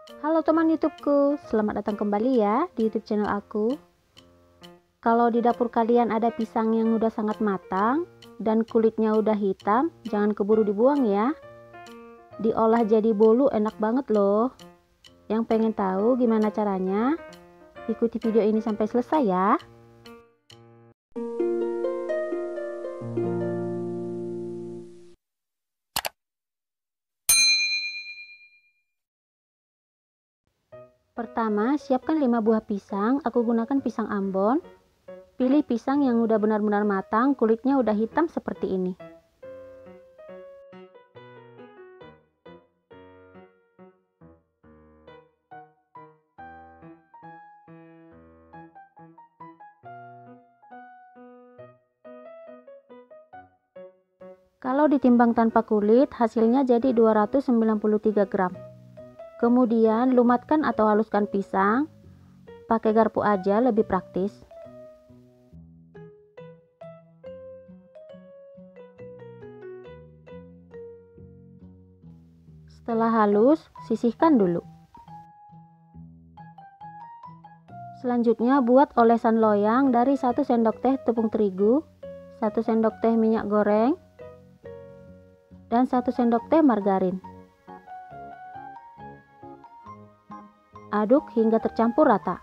Halo teman YouTubeku, selamat datang kembali ya di YouTube channel aku. Kalau di dapur kalian ada pisang yang udah sangat matang dan kulitnya udah hitam, jangan keburu dibuang ya. Diolah jadi bolu enak banget loh. Yang pengen tahu gimana caranya? Ikuti video ini sampai selesai ya. Pertama, siapkan 5 buah pisang. Aku gunakan pisang Ambon. Pilih pisang yang udah benar-benar matang, kulitnya udah hitam seperti ini. Kalau ditimbang tanpa kulit, hasilnya jadi 293 gram. Kemudian lumatkan atau haluskan pisang. Pakai garpu aja lebih praktis. Setelah halus, sisihkan dulu. Selanjutnya buat olesan loyang dari 1 sendok teh tepung terigu, 1 sendok teh minyak goreng, dan 1 sendok teh margarin. Aduk hingga tercampur rata.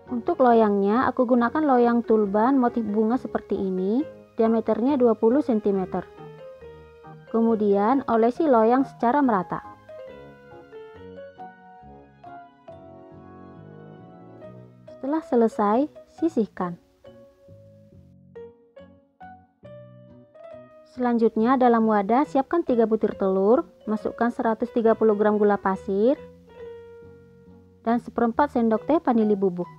Untuk loyangnya, aku gunakan loyang tulban motif bunga seperti ini, diameternya 20 cm. Kemudian olesi loyang secara merata. Setelah selesai, sisihkan. Selanjutnya dalam wadah siapkan 3 butir telur, masukkan 130 gram gula pasir, dan seperempat sendok teh vanili bubuk.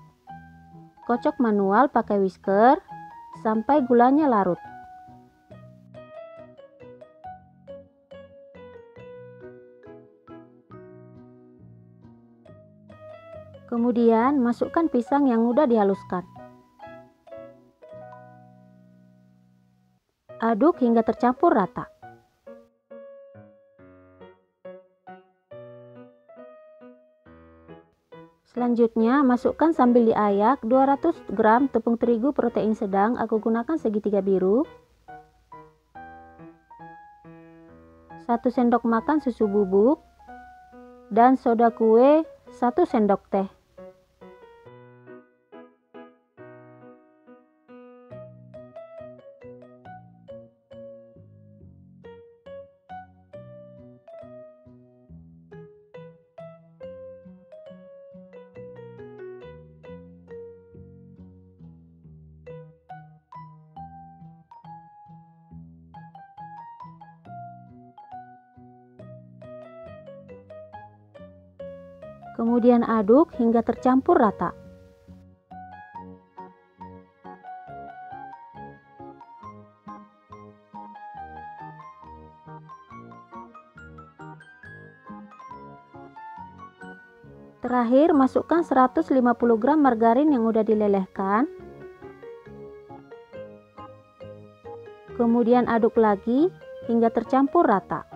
Kocok manual pakai whisker sampai gulanya larut. Kemudian masukkan pisang yang udah dihaluskan. Aduk hingga tercampur rata. Selanjutnya masukkan sambil diayak 200 gram tepung terigu protein sedang, aku gunakan segitiga biru, 1 sendok makan susu bubuk, dan soda kue 1 sendok teh. Kemudian aduk hingga tercampur rata. Terakhir masukkan 150 gram margarin yang udah dilelehkan. Kemudian aduk lagi hingga tercampur rata.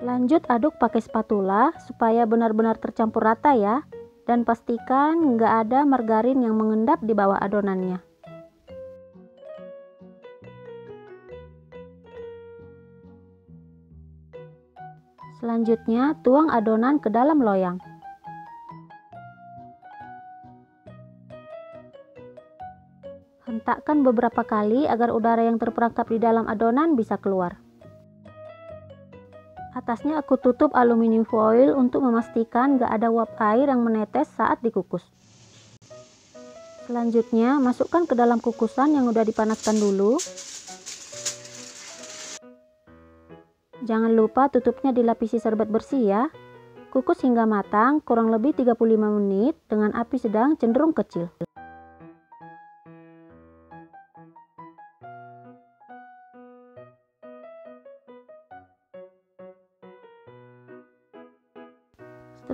Lanjut aduk pakai spatula supaya benar-benar tercampur rata ya. Dan pastikan nggak ada margarin yang mengendap di bawah adonannya. Selanjutnya tuang adonan ke dalam loyang. Hentakkan beberapa kali agar udara yang terperangkap di dalam adonan bisa keluar. Atasnya aku tutup aluminium foil untuk memastikan gak ada uap air yang menetes saat dikukus. Selanjutnya masukkan ke dalam kukusan yang udah dipanaskan dulu. Jangan lupa tutupnya dilapisi serbet bersih ya. Kukus hingga matang kurang lebih 35 menit dengan api sedang cenderung kecil.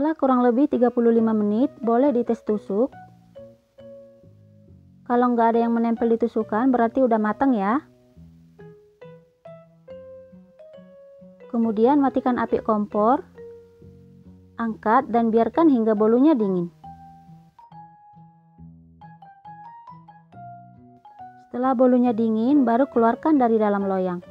Setelah kurang lebih 35 menit, boleh dites tusuk. Kalau nggak ada yang menempel di tusukan, berarti udah matang ya. Kemudian matikan api kompor, angkat dan biarkan hingga bolunya dingin. Setelah bolunya dingin, baru keluarkan dari dalam loyang.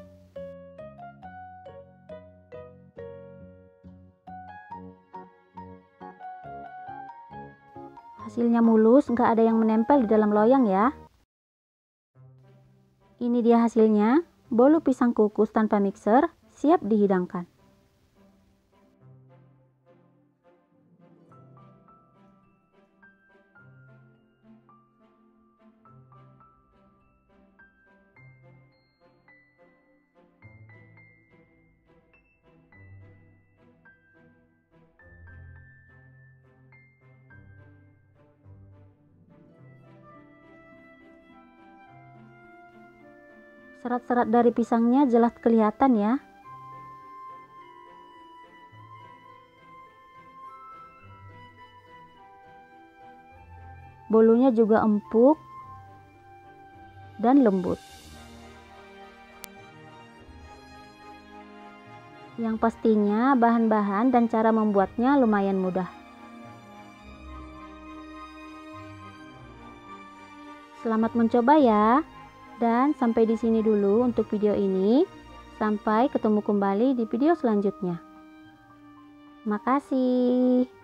Hasilnya mulus, nggak ada yang menempel di dalam loyang ya. Ini dia hasilnya, bolu pisang kukus tanpa mixer, siap dihidangkan. Serat-serat dari pisangnya jelas kelihatan ya. Bolunya juga empuk dan lembut. Yang pastinya bahan-bahan dan cara membuatnya lumayan mudah. Selamat mencoba ya. Dan sampai di sini dulu untuk video ini. Sampai ketemu kembali di video selanjutnya. Makasih.